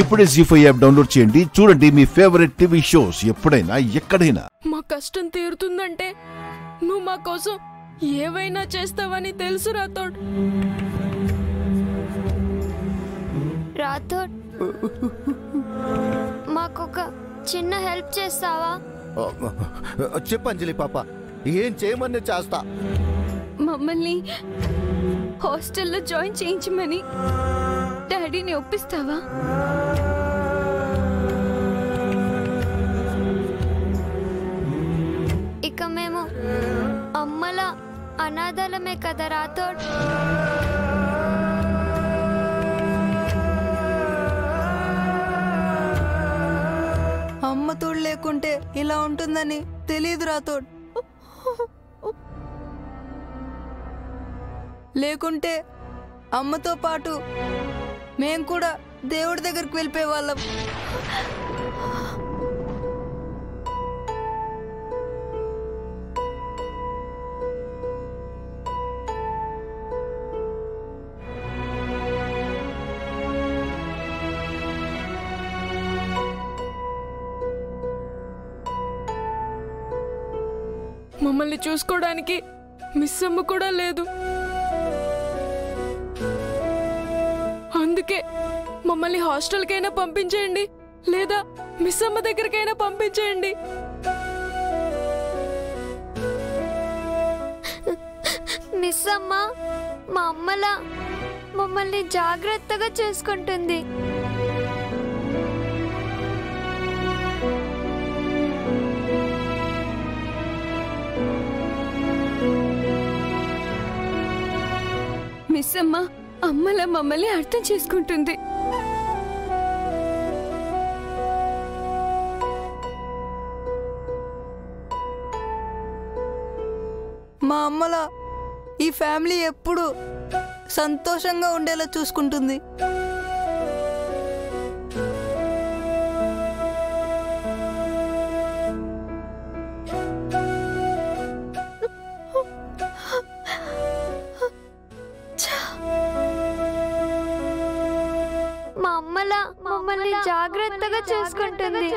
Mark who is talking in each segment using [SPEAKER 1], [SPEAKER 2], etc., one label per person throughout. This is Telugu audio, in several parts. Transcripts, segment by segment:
[SPEAKER 1] ఇప్పుడే జీ5 యాప్ డౌన్లోడ్ చేయండి. చూడండి మీ ఫేవరెట్ టీవీ షోస్ ఎప్పుడైనా ఎక్కడైనా.
[SPEAKER 2] మా కష్టం తీరుతుందంటే నువ్వు మా కోసం ఏవైనా చేస్తావని తెలుసు రాథోడ్.
[SPEAKER 3] రాథోడ్, మాకొక చిన్న హెల్ప్ చేస్తావా?
[SPEAKER 4] చెప్పు అంజలి పాప, ఏం చేయమని చేస్తా.
[SPEAKER 3] మమ్మల్ని హాస్టల్లో జాయిన్ చేయించమని డాడీని ఒప్పిస్తావా? ఇక మేము అమ్మల అనాథలమే కదా రాథోడ్.
[SPEAKER 5] అమ్మ తోడు లేకుంటే ఇలా ఉంటుందని తెలియదు రాథోడ్. లేకుంటే అమ్మతో పాటు మేం కూడా దేవుడి దగ్గరికి వెళ్ళిపోయే వాళ్ళం.
[SPEAKER 2] మమ్మల్ని చూసుకోవడానికి మిస్ అమ్మ కూడా లేదు. అందుకే మమ్మల్ని హాస్టల్కైనా పంపించేయండి, లేదా మిస్ అమ్మ దగ్గరికైనా పంపించేయండి.
[SPEAKER 3] మిస్ అమ్మ మా అమ్మలా మమ్మల్ని జాగ్రత్తగా చూసుకుంటుంది. మిస్ అమ్మ అమ్మలా మమ్మల్ని అర్థం చేసుకుంటుంది.
[SPEAKER 5] మా అమ్మలా ఈ ఫ్యామిలీ ఎప్పుడు సంతోషంగా ఉండేలా చూసుకుంటుంది.
[SPEAKER 3] మా అమ్మలా మమ్మల్ని జాగ్రత్తగా చూసుకుంటుంది.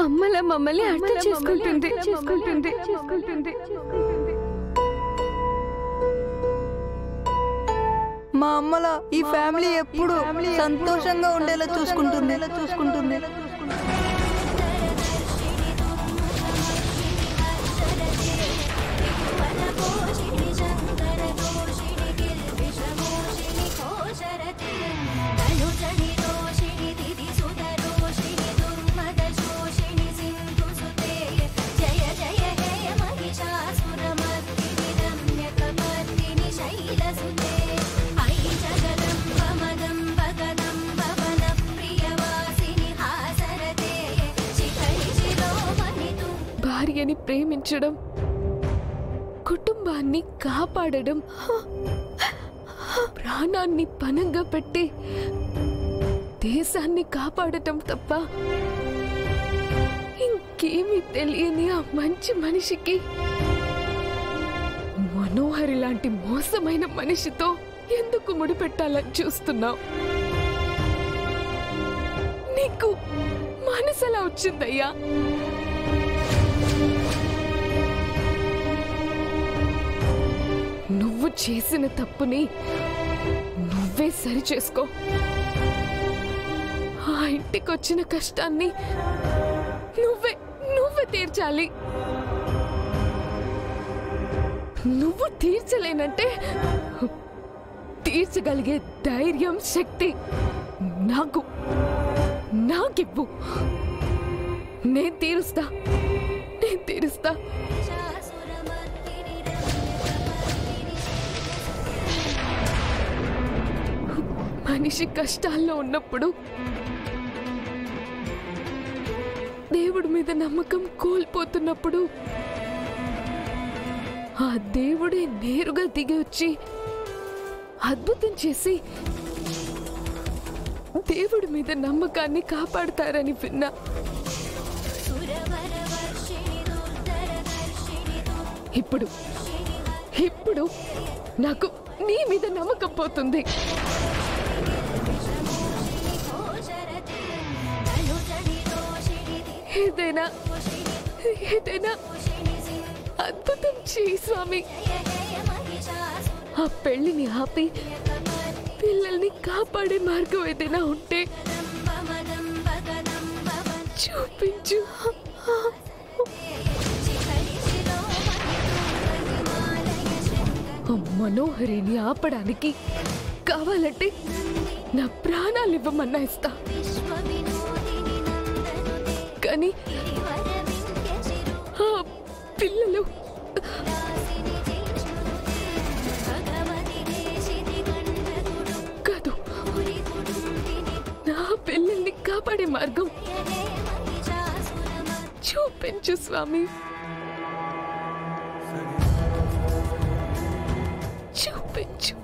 [SPEAKER 3] అమ్మలా మమ్మల్ని అర్థం చేసుకుంటుంది.
[SPEAKER 5] మా అమ్మలా ఈ ఫ్యామిలీ ఎప్పుడు సంతోషంగా ఉండేలా చూసుకుంటుంది.
[SPEAKER 2] భార్యని ప్రేమించడం, కుటుంబాన్ని కాపాడడం, ప్రాణాన్ని పణంగా పెట్టి దేశాన్ని కాపాడటం తప్ప ఇంకేమీ తెలియని ఆ మంచి మనిషికి మనోహరి లాంటి మోసమైన మనిషితో ఎందుకు ముడిపెట్టాలని చూస్తున్నావు? నీకు మనసలా వచ్చిందయ్యా? నువ్వు చేసిన తప్పుని నువ్వే సరి చేసుకో. ఆ ఇంటికొచ్చిన కష్టాన్ని నువ్వే తీర్చాలి. నువ్వు తీర్చలేనంటే తీర్చగలిగే ధైర్యం, శక్తి నాకివ్వు. నేను తీరుస్తా. మనిషి కష్టాల్లో ఉన్నప్పుడు దేవుడి మీద నమ్మకం కోల్పోతున్నప్పుడు ఆ దేవుడే నేరుగా దిగి వచ్చి అద్భుతం చేసి దేవుడి మీద నమ్మకాన్ని కాపాడతారని విన్నా. ఇప్పుడు నాకు నీ మీద నమ్మకం పోతుంది. ఏదైనా అద్భుతం చేయి స్వామి. ఆ పెళ్లిని ఆపి పిల్లల్ని కాపాడే మార్గం ఏదైనా ఉంటే చూపించు. మనోహరిని ఆపడానికి కావాలంటే నా ప్రాణాలు ఇవ్వమన్నా ఇస్తా. కానీ ఆ పిల్లలు కాదు, నా పిల్లల్ని కాపాడే మార్గం చూపించు స్వామి, చూపించు.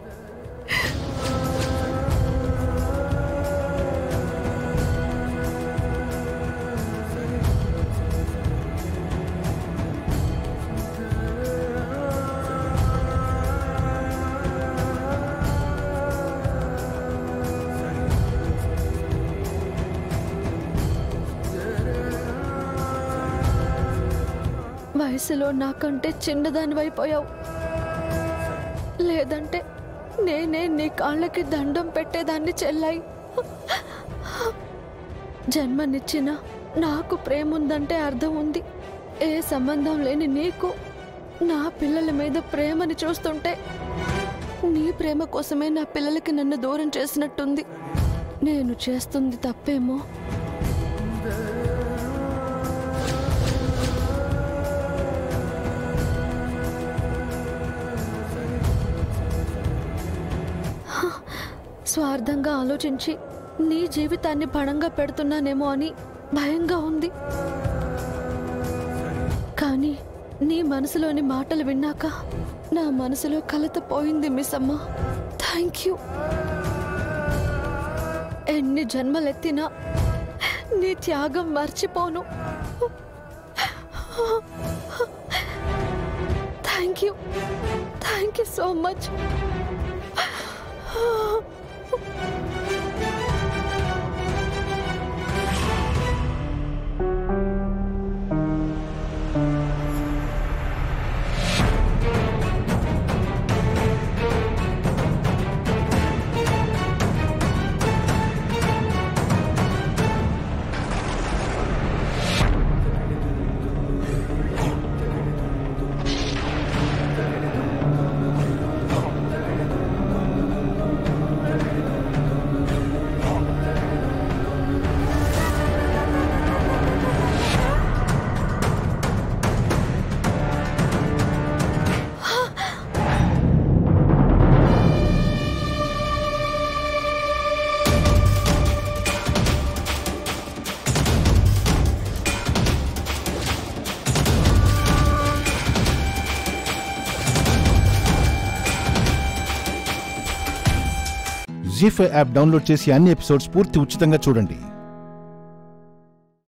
[SPEAKER 2] వయసులో నాకంటే చిన్నదానివైపోయావు. లేదంటే నేనే నీ కాళ్ళకి దండం పెట్టేదాన్ని చెల్లాయి. జన్మనిచ్చిన నాకు ప్రేమ ఉందంటే అర్థం ఉంది. ఏ సంబంధం లేని నీకు నా పిల్లల మీద ప్రేమని చూస్తుంటే నీ ప్రేమ కోసమే నా పిల్లలకి నన్ను దూరం చేసినట్టుంది. నేను చేస్తుంది తప్పేమో. స్వార్థంగా ఆలోచించి నీ జీవితాన్ని పణంగా పెడుతున్నానేమో అని భయంగా ఉంది. కానీ నీ మనసులోని మాటలు విన్నాక నా మనసులో కలత పోయింది మిస్సమ్మ. Thank you. ఎన్ని జన్మలెత్తినా నీ త్యాగం మర్చిపోను. Thank you, thank you so much.
[SPEAKER 1] Zee5 app download చేసి అన్ని ఎపిసోడ్స్ పూర్తి ఉచితంగా చూడండి.